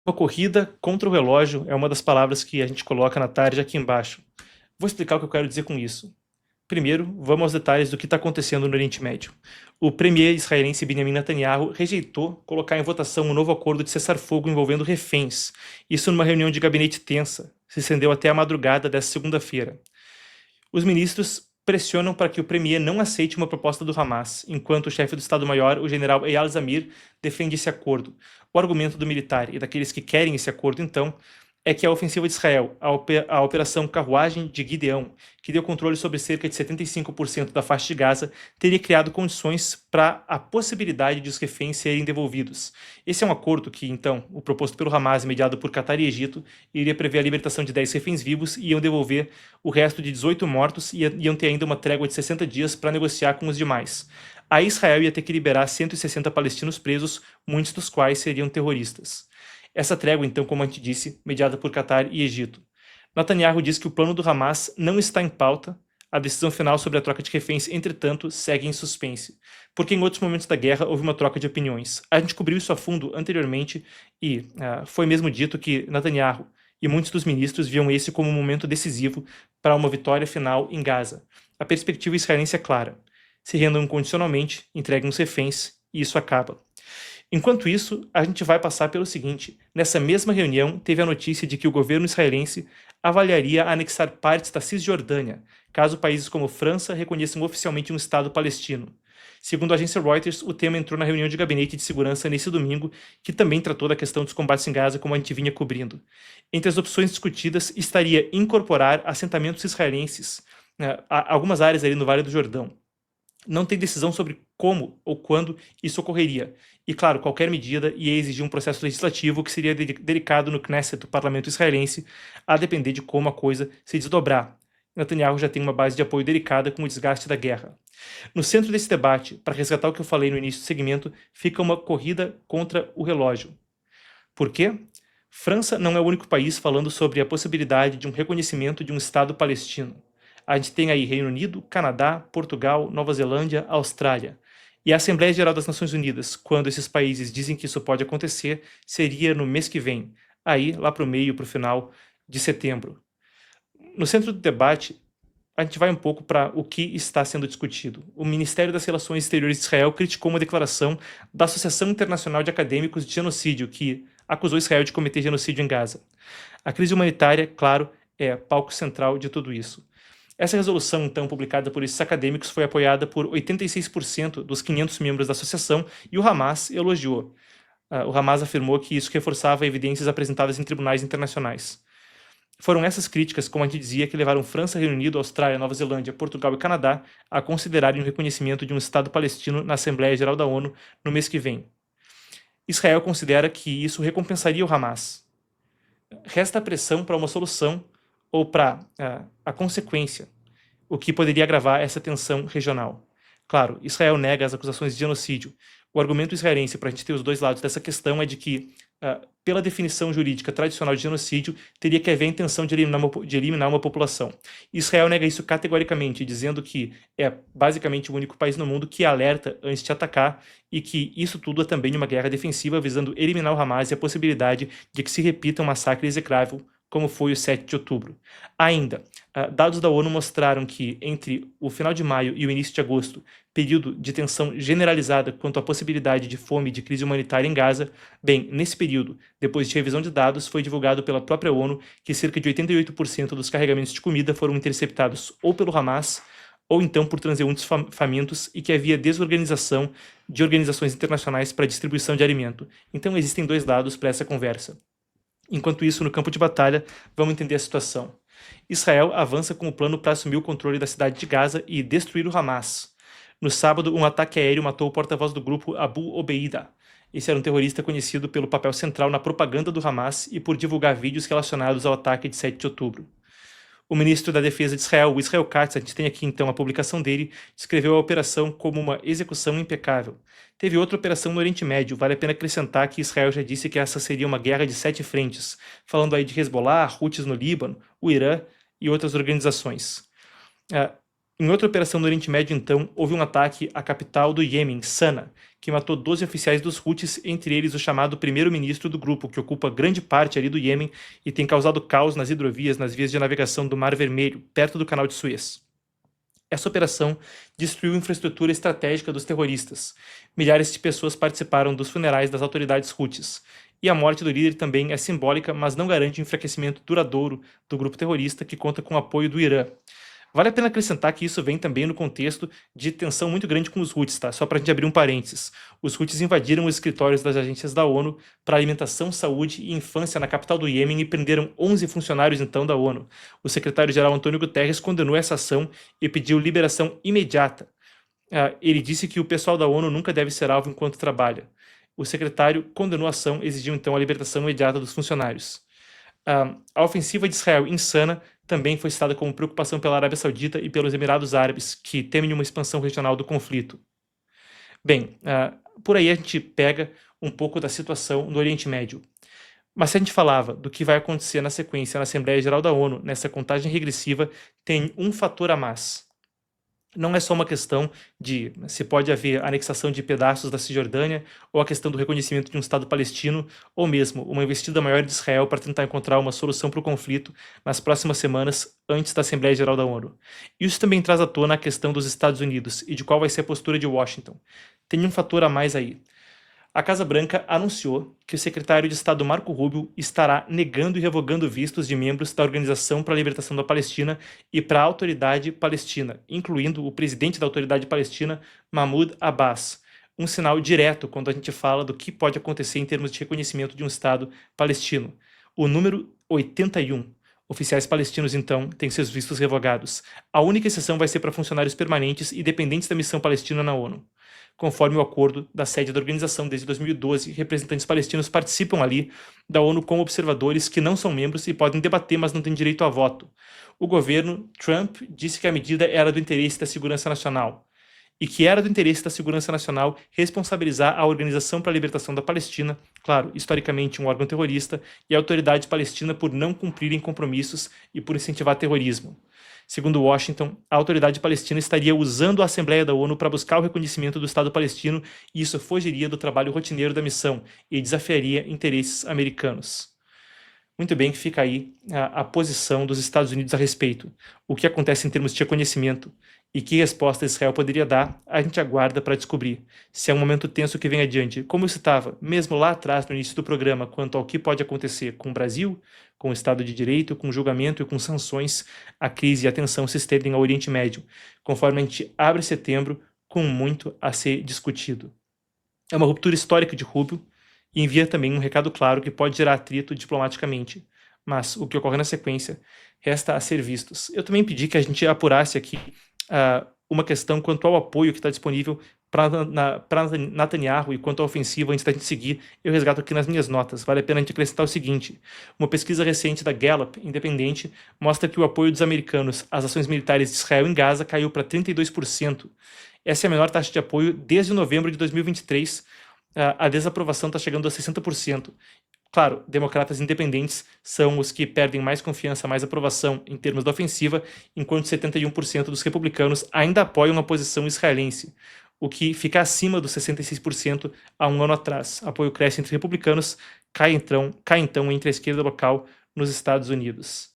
Uma corrida contra o relógio é uma das palavras que a gente coloca na tarde aqui embaixo. Vou explicar o que eu quero dizer com isso. Primeiro, vamos aos detalhes do que está acontecendo no Oriente Médio. O premier israelense Benjamin Netanyahu rejeitou colocar em votação um novo acordo de cessar-fogo envolvendo reféns. Isso numa reunião de gabinete tensa. Se estendeu até a madrugada desta segunda-feira. Os ministros pressionam para que o premier não aceite uma proposta do Hamas, enquanto o chefe do Estado-Maior, o general Eyal Zamir, defende esse acordo. O argumento do militar e daqueles que querem esse acordo, então, é que a ofensiva de Israel, a Operação Carruagem de Gideão, que deu controle sobre cerca de 75% da faixa de Gaza, teria criado condições para a possibilidade de os reféns serem devolvidos. Esse é um acordo que, então, o proposto pelo Hamas, mediado por Catar e Egito, iria prever a libertação de 10 reféns vivos e iam devolver o resto de 18 mortos e iam ter ainda uma trégua de 60 dias para negociar com os demais. Aí Israel ia ter que liberar 160 palestinos presos, muitos dos quais seriam terroristas. Essa trégua, então, como a gente disse, mediada por Catar e Egito. Netanyahu diz que o plano do Hamas não está em pauta. A decisão final sobre a troca de reféns, entretanto, segue em suspense, porque em outros momentos da guerra houve uma troca de opiniões. A gente cobriu isso a fundo anteriormente e foi mesmo dito que Netanyahu e muitos dos ministros viam esse como um momento decisivo para uma vitória final em Gaza. A perspectiva israelense é clara. Se rendam incondicionalmente, entreguem os reféns e isso acaba. Enquanto isso, a gente vai passar pelo seguinte: nessa mesma reunião, teve a notícia de que o governo israelense avaliaria anexar partes da Cisjordânia, caso países como França reconheçam oficialmente um Estado palestino. Segundo a agência Reuters, o tema entrou na reunião de gabinete de segurança nesse domingo, que também tratou da questão dos combates em Gaza, como a gente vinha cobrindo. Entre as opções discutidas estaria incorporar assentamentos israelenses a algumas áreas ali no Vale do Jordão. Não tem decisão sobre como ou quando isso ocorreria. E, claro, qualquer medida ia exigir um processo legislativo que seria delicado no Knesset, o parlamento israelense, a depender de como a coisa se desdobrar. Netanyahu já tem uma base de apoio delicada com o desgaste da guerra. No centro desse debate, para resgatar o que eu falei no início do segmento, fica uma corrida contra o relógio. Por quê? França não é o único país falando sobre a possibilidade de um reconhecimento de um Estado palestino. A gente tem aí Reino Unido, Canadá, Portugal, Nova Zelândia, Austrália. E a Assembleia Geral das Nações Unidas, quando esses países dizem que isso pode acontecer, seria no mês que vem, aí lá para o meio, para o final de setembro. No centro do debate, a gente vai um pouco para o que está sendo discutido. O Ministério das Relações Exteriores de Israel criticou uma declaração da Associação Internacional de Acadêmicos de Genocídio, que acusou Israel de cometer genocídio em Gaza. A crise humanitária, claro, é palco central de tudo isso. Essa resolução, então, publicada por esses acadêmicos, foi apoiada por 86% dos 500 membros da associação e o Hamas elogiou. O Hamas afirmou que isso reforçava evidências apresentadas em tribunais internacionais. Foram essas críticas, como a gente dizia, que levaram França, Reino Unido, Austrália, Nova Zelândia, Portugal e Canadá a considerarem o reconhecimento de um Estado palestino na Assembleia Geral da ONU no mês que vem. Israel considera que isso recompensaria o Hamas. Resta a pressão para uma solução ou para a consequência, o que poderia agravar essa tensão regional. Claro, Israel nega as acusações de genocídio. O argumento israelense, para a gente ter os dois lados dessa questão, é de que, pela definição jurídica tradicional de genocídio, teria que haver a intenção de eliminar uma população. Israel nega isso categoricamente, dizendo que é basicamente o único país no mundo que alerta antes de atacar e que isso tudo é também uma guerra defensiva visando eliminar o Hamas e a possibilidade de que se repita um massacre execrável como foi o 7 de outubro. Ainda, dados da ONU mostraram que, entre o final de maio e o início de agosto, período de tensão generalizada quanto à possibilidade de fome e de crise humanitária em Gaza, bem, nesse período, depois de revisão de dados, foi divulgado pela própria ONU que cerca de 88% dos carregamentos de comida foram interceptados ou pelo Hamas ou então por transeuntes famintos e que havia desorganização de organizações internacionais para a distribuição de alimento. Então existem dois lados para essa conversa. Enquanto isso, no campo de batalha, vamos entender a situação. Israel avança com o plano para assumir o controle da cidade de Gaza e destruir o Hamas. No sábado, um ataque aéreo matou o porta-voz do grupo Abu Obeida. Esse era um terrorista conhecido pelo papel central na propaganda do Hamas e por divulgar vídeos relacionados ao ataque de 7 de outubro. O ministro da Defesa de Israel, o Israel Katz, a gente tem aqui então a publicação dele, descreveu a operação como uma execução impecável. Teve outra operação no Oriente Médio, vale a pena acrescentar que Israel já disse que essa seria uma guerra de 7 frentes, falando aí de Hezbollah, Houthis no Líbano, o Irã e outras organizações. Em outra operação no Oriente Médio, então, houve um ataque à capital do Iêmen, Sana, que matou 12 oficiais dos Houthis, entre eles o chamado primeiro-ministro do grupo, que ocupa grande parte ali do Iêmen e tem causado caos nas hidrovias, nas vias de navegação do Mar Vermelho, perto do Canal de Suez. Essa operação destruiu a infraestrutura estratégica dos terroristas. Milhares de pessoas participaram dos funerais das autoridades Houthis. E a morte do líder também é simbólica, mas não garante o enfraquecimento duradouro do grupo terrorista, que conta com o apoio do Irã. Vale a pena acrescentar que isso vem também no contexto de tensão muito grande com os Houthis, tá? Só para a gente abrir um parênteses. Os Houthis invadiram os escritórios das agências da ONU para alimentação, saúde e infância na capital do Iêmen e prenderam 11 funcionários então da ONU. O secretário-geral Antônio Guterres condenou essa ação e pediu liberação imediata. Ele disse que o pessoal da ONU nunca deve ser alvo enquanto trabalha. O secretário condenou a ação e exigiu então a libertação imediata dos funcionários. A ofensiva de Israel em Sana também foi citada como preocupação pela Arábia Saudita e pelos Emirados Árabes, que temem uma expansão regional do conflito. Bem, por aí a gente pega um pouco da situação no Oriente Médio. Mas se a gente falava do que vai acontecer na sequência na Assembleia Geral da ONU, nessa contagem regressiva, tem um fator a mais. Não é só uma questão de se pode haver anexação de pedaços da Cisjordânia, ou a questão do reconhecimento de um Estado palestino, ou mesmo uma investida maior de Israel para tentar encontrar uma solução para o conflito nas próximas semanas, antes da Assembleia Geral da ONU. Isso também traz à tona a questão dos Estados Unidos e de qual vai ser a postura de Washington. Tem um fator a mais aí. A Casa Branca anunciou que o secretário de Estado Marco Rubio estará negando e revogando vistos de membros da Organização para a Libertação da Palestina e para a Autoridade Palestina, incluindo o presidente da Autoridade Palestina, Mahmoud Abbas. Um sinal direto quando a gente fala do que pode acontecer em termos de reconhecimento de um Estado palestino. O número 81. Oficiais palestinos, então, têm seus vistos revogados. A única exceção vai ser para funcionários permanentes e dependentes da missão palestina na ONU. Conforme o acordo da sede da organização desde 2012, representantes palestinos participam ali da ONU como observadores que não são membros e podem debater, mas não têm direito a voto. O governo Trump disse que a medida era do interesse da segurança nacional e que era do interesse da segurança nacional responsabilizar a Organização para a Libertação da Palestina, claro, historicamente um órgão terrorista, e a Autoridade Palestina por não cumprirem compromissos e por incentivar terrorismo. Segundo Washington, a Autoridade Palestina estaria usando a Assembleia da ONU para buscar o reconhecimento do Estado palestino e isso fugiria do trabalho rotineiro da missão e desafiaria interesses americanos. Muito bem, que fica aí a posição dos Estados Unidos a respeito. O que acontece em termos de reconhecimento e que resposta Israel poderia dar, a gente aguarda para descobrir. Se é um momento tenso que vem adiante, como eu citava, mesmo lá atrás, no início do programa, quanto ao que pode acontecer com o Brasil, com o Estado de Direito, com julgamento e com sanções, a crise e a tensão se estendem ao Oriente Médio, conforme a gente abre setembro, com muito a ser discutido. É uma ruptura histórica de Rubio, e envia também um recado claro que pode gerar atrito diplomaticamente, mas o que ocorre na sequência resta a ser vistos. Eu também pedi que a gente apurasse aqui uma questão quanto ao apoio que está disponível para Netanyahu e quanto à ofensiva. Antes da gente seguir, eu resgato aqui nas minhas notas. Vale a pena a gente acrescentar o seguinte: uma pesquisa recente da Gallup, independente, mostra que o apoio dos americanos às ações militares de Israel em Gaza caiu para 32%. Essa é a menor taxa de apoio desde novembro de 2023, a desaprovação está chegando a 60%. Claro, democratas independentes são os que perdem mais confiança, mais aprovação em termos da ofensiva, enquanto 71% dos republicanos ainda apoiam a posição israelense, o que fica acima dos 66% há um ano atrás. Apoio cresce entre republicanos, cai então entre a esquerda local nos Estados Unidos.